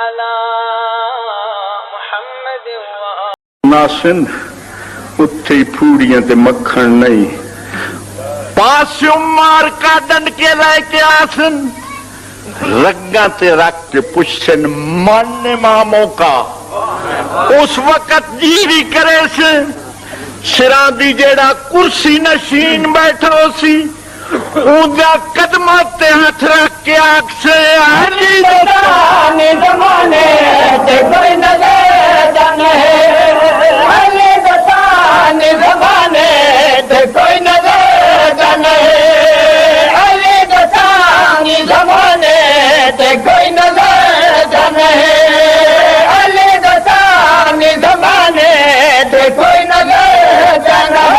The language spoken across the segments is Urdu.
على محمد ناسن اتھے پھوڑیاں تے مکھن نہیں پاسیوں مار کا ڈنڈ کے لے کے آسن رگاں تے رکھ کے پوچھن من اماموں کا اس وقت جیوی کرے سے سران دی جیڑا کرسی نشین بیٹھا سی اونجا قدمات تے ہاتھ رکھ کے آگ سے علی دستانی زمانے تے کوئی نظر جانے علی دستانی زمانے تے کوئی نظر جانے علی دستانی زمانے تے کوئی نظر جانے علی دستانی زمانے تے کوئی نظر جانے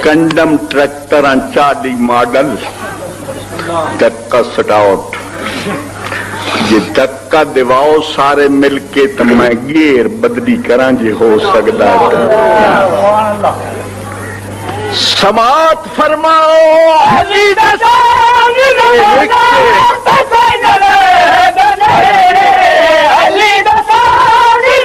کنڈم ٹریکٹر چالی ماڈل دکا سٹاؤٹ جی دکا دیواؤ سارے مل کے تو میں گیر بدلی کران جی ہو سکتا ہے سماعت فرماؤ علی دستانی علی دستانی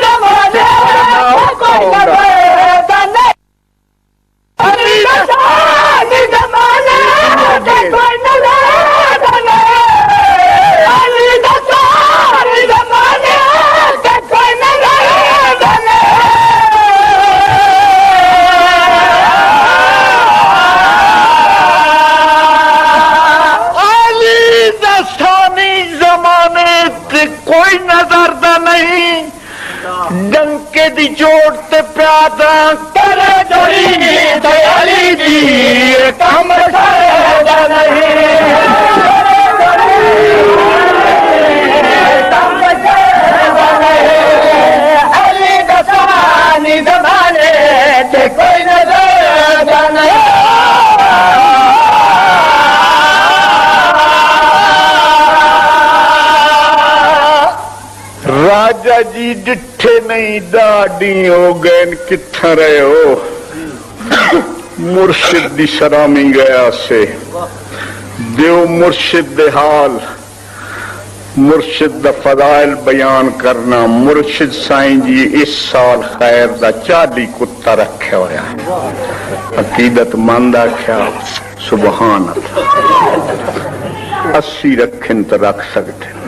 کوئی نظر دا نہیں ڈنکے دی چوٹ تے پیادا کرے جوڑی تے علی دی کم سادا نہیں علی دستانی زمانے تے کوئی نظر دا نہیں راجہ جی ڈٹھے نہیں ڈاڈی ہو گئے کتھا رہے ہو مرشد دی شرامی گیا سے دیو مرشد دے حال مرشد دا فضائل بیان کرنا مرشد سائیں جی اس سال خیر دا 40 کتا رکھے ہویا عقیدت ماندہ کیا سبحان اللہ 80 رکھن تو رکھ سکتے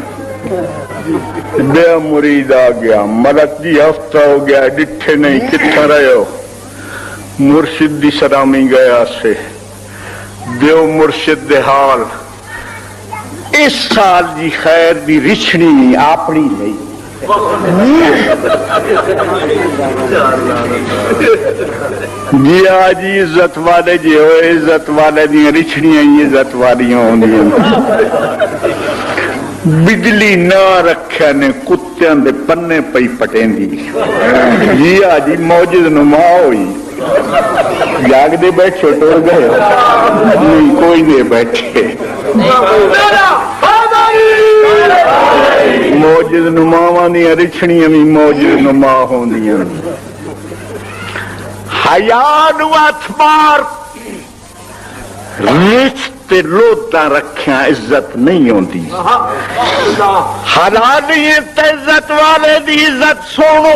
بے مرید آ گیا ملک جی ہفتہ ہو گیا ڈٹھے نہیں کتنا رہے ہو مرشد دی سلامی گیا سے دیو مرشد دے حال اس سال جی خیر دی رچھنی اپنی نہیں جی آجی عزت والے جی ہوئے عزت والے دی رچھنیاں عزت والیاں ہوندی بجلی نہ رکھیا نے کتیاں دے پنے پئی پٹیں دی جی آجی موجد نما ہوئی جاگ دے بیٹھے ٹور گئے نہیں کوئی دے بیٹھے موجد نما وانی رچھنیاں بھی موجد نما ہوندیاں حیان واتمار رشتے لوٹاں رکھیاں عزت نہیں ہوندی حلالیت عزت والے دی عزت سونو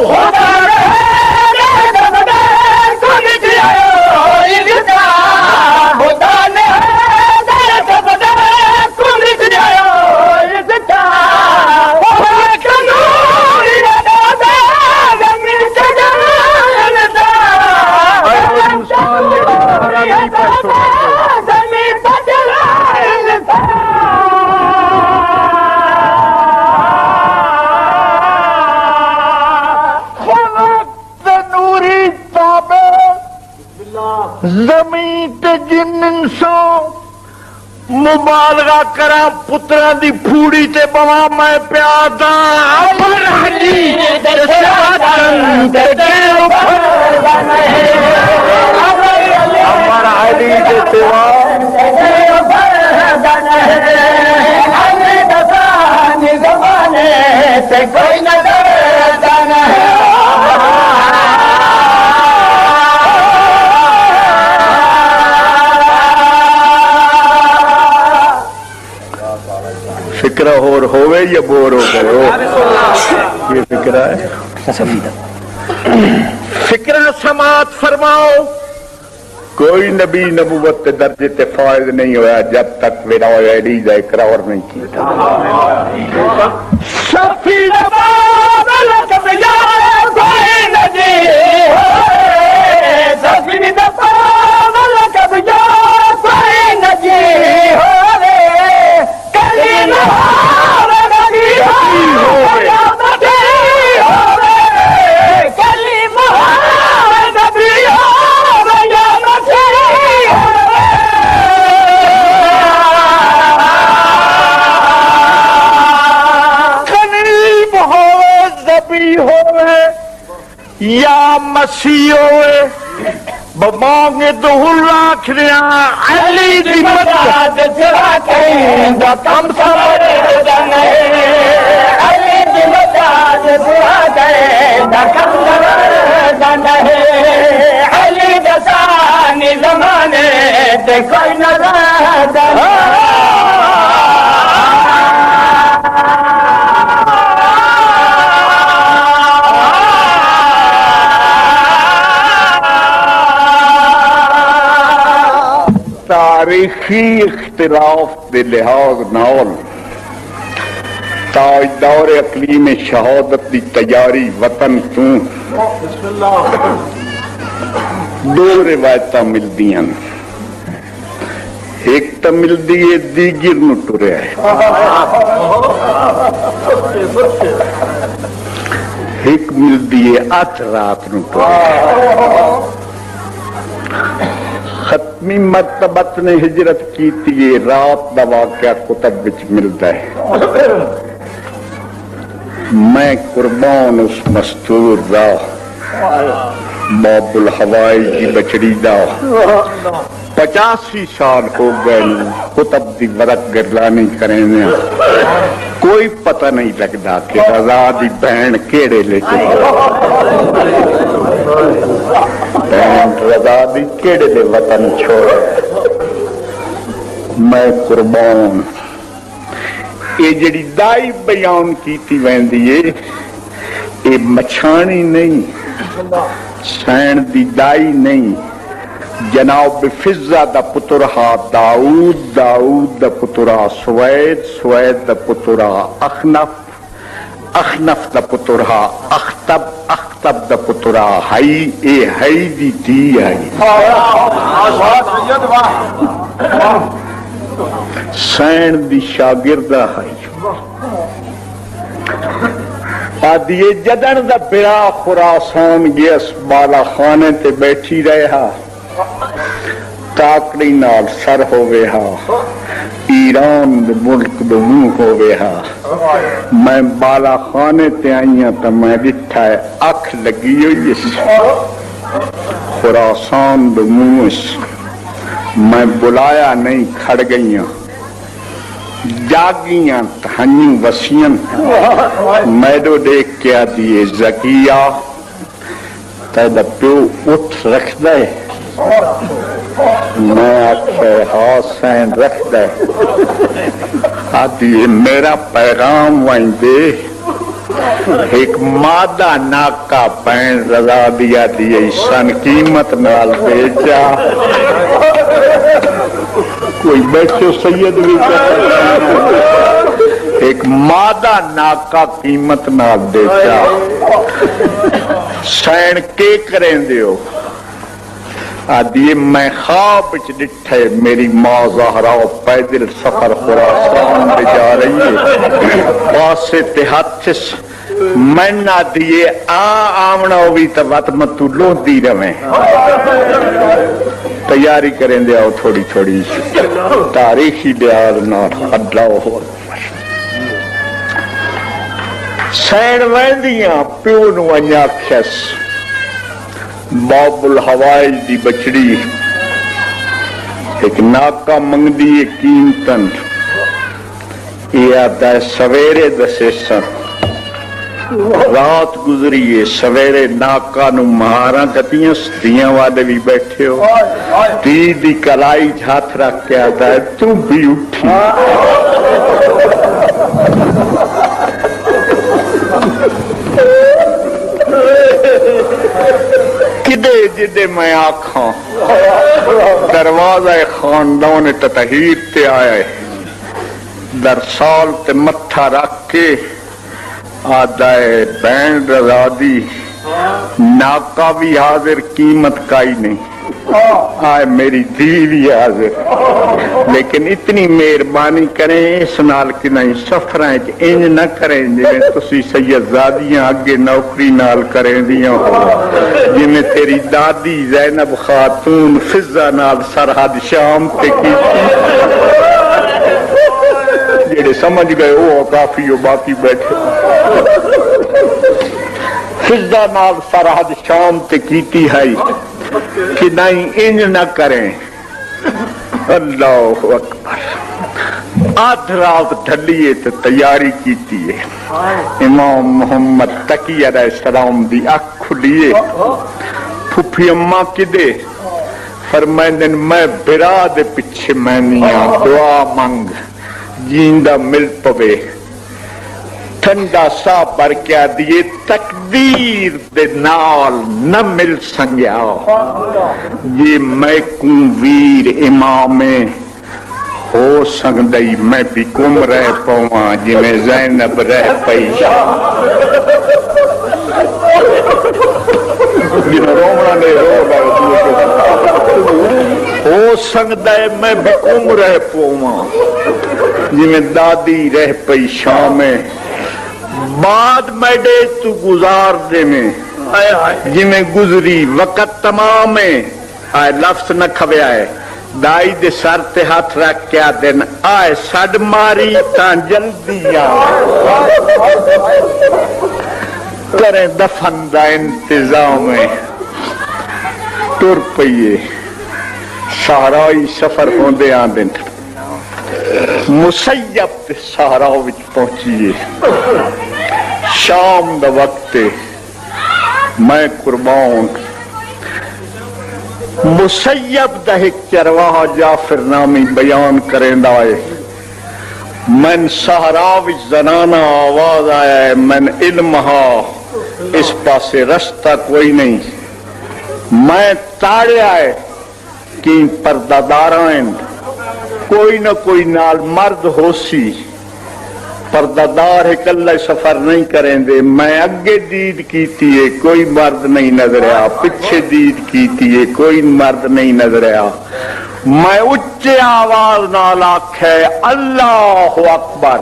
زمین تے جن انسان مبالغہ کرا پترا دی پھوڑی تے بوا میں پیادا امر حلی تے ساتن تے دیو پھردانے امر حلی تے سوا تے دیو پھردانے علی دستانی زمانے تے کوئی نظر جانے فکرہ ہور ہوئے یا بور ہو گئے ہو؟ یہ فکرہ ہے، فکرہ سماعت فرماؤ. کوئی نبی نبوت کے درجے تے فائز نہیں ہوا جب تک ویڈی کا اقرار نہیں کیا. یا مسیح ہوئے بمانگے تو لاکھ ریا علی دی مدد جرا کہیں دا کم سمر جانے علی دی مدد جرا کہیں دا کم سمر جانے علی دسانی زمانے تے کوئی نظر جانے. تاریخی اختلاف کے لحاظ نال تاجدار اقلیم شہادت کی تیاری وطن چوں دو روایت ملتی ہیں. ایک تو ملتی ہے دیگر نو ٹریا ہے، ایک ملتی ہے ات رات نو ٹریا ہے. ختمی مرتبت نے ہجرت کی تھی، رات دا واقعہ کتب وچ ملتا ہے. میں قربان اس مستور دا باب الحوائی کی بچڑی دا 85 سال ہو گئے کتب دی ورق گرلانی کریں کوئی پتہ نہیں لگتا کہ رضا دی بہن کیڑے لے کے بہن رضا دی کیڑے دے وطن چھوڑے. میں قربان یہ جڑی دائی بیان کیتی ویندی ہے یہ مچھانی نہیں، سین دی دائی نہیں. جناب فضہ دا پترہا داؤد، داؤد دا پترہا سوید، سوید دا پترہا اخنف، اخنف دا پترہا اختب، اختب دا پترہا ہائی، اے ہائی دی تھی ہائی. سین دی شاگردہ ہائی آدھیے جدن دا برا خراسان گیس بالا خانے تے بیٹھی رہا تاکڑی نال سر ہوئے ہا ایران ملک دو منہ ہوئے ہا. میں بالا خانے تے آئیاں تا میں ڈٹھا ہے اکھ لگی ہوئی اس خراسان دو منہ اس. میں بلایا نہیں کھڑ گئیاں جاگیاں تہنیوں وسیعاں. میڈو دیکھ کے آدھیے زکیہ تیدا پیو اٹھ رکھ دے. میں آکھے حسین رکھ دے. آدھی میرا پیغام وائن دے ایک مادہ ناکا پین رضا دیا دیئے سن قیمت نال بیچا. کوئی بیٹھو سید بھی ایک مادہ ناکا قیمت نال بیچا. سین کے کریں دیو آدھی میں خواب چ ڈٹھے میری ماں زہرا پیدل سفر خراسان پہ جا رہی ہے پاسے تے ہاتھ میں نہ دیے آمنا ہوئی تو وقت متو لو دی رویں. تیاری کریں دے آؤ تھوڑی تھوڑی تاریخی بیار نہ اللہ ہو. سین ویندیاں پیو نو انیا کھس باب الحوائی دی بچڑی ایک ناکا منگ دی قیمتن یہ آتا ہے سویرے دسے سن رات گزری ہے سویرے ناکا نو مہاراں کتیاں ستیاں والے بھی بیٹھے ہو تی دی کلائی ہاتھ رکھ کے آتا ہے تو بھی اٹھی کدے جدے میں آکھاں دروازہ خاندان تطہیر تے آیا ہے در سال تے متھا رکھ کے آدھا ہے بین رضا دی ناکا بھی حاضر قیمت کا ہی نہیں آئے میری دی بھی حاضر لیکن اتنی مہربانی کریں اس نال کی نہیں سفرائیں کہ انج نہ کریں جنہیں تسی سید زادیاں اگے نوکری نال کریں دیاں جنہیں تیری دادی زینب خاتون فضہ نال سرحد شام تے کی جڑے سمجھ گئے وہ کافی ہو باقی بیٹھے فضہ نال سرحد شام تے کیتی ہے کہ نہیں انج نہ کریں اللہ اکبر آدھ رات ڈھلیے تو تیاری کیتی ہے امام محمد تقی علیہ السلام دی اکھ کھلیے پھپھی اماں کدے فرمائندن میں برا دے پچھے مینیاں دعا منگ جیندہ مل پوے ٹھنڈا سا پر کیا دیے تقدیر دے نال نہ مل سنگیا یہ میں کون ویر امام ہو سکدئی میں بھی کم رہ پواں جویں زینب رہ پئی رومنا نے ہو سکتا ہے میں بھی کم رہ پواں جویں دادی رہ پئی شام بعد میڈے تو گزار دے میں جویں گزری وقت تمام آئے لفظ نہ کھویا ہے دائی دے سر تے ہاتھ رکھ کے دن آئے سڈ ماری تاں جلدی کریں دفن دا انتظام ٹر پئیے صحرائی سفر ہوندے آندن مسیب تے صحرا وچ پہنچیے شام دا وقت میں قربان مسیب دا ایک چرواہ جعفر نامی بیان کریندا ہے من صحرا وچ زنانہ آواز آیا ہے من علم ہا اس پاسے رستہ کوئی نہیں میں تاڑیا ہے کہ پردہ داراں کوئی نہ کوئی نال مرد ہو سی پردہ دار اکلے سفر نہیں کریں دے میں اگے دید کیتی ہے کوئی مرد نہیں نظر آیا پچھے دید کیتی ہے کوئی مرد نہیں نظر آیا میں اچھے آواز نال آکھے اللہ اکبر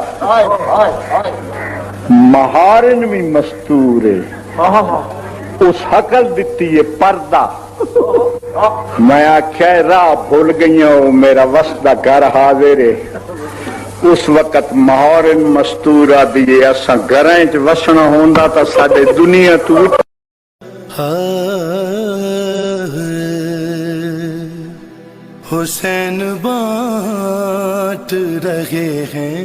مہارن بھی مستور ہے اس حقل دیتی ہے پردہ میں آکھے راہ بھول گئی ہوں میرا وسطہ گھر حاضر ہے اس وقت مہارن مستورہ دیئے اساں گھریں چ وسنا ہوندا تا ساڈے دنیا تو حسین بانٹ رہے ہیں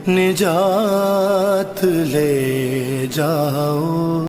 نجات لے جاؤ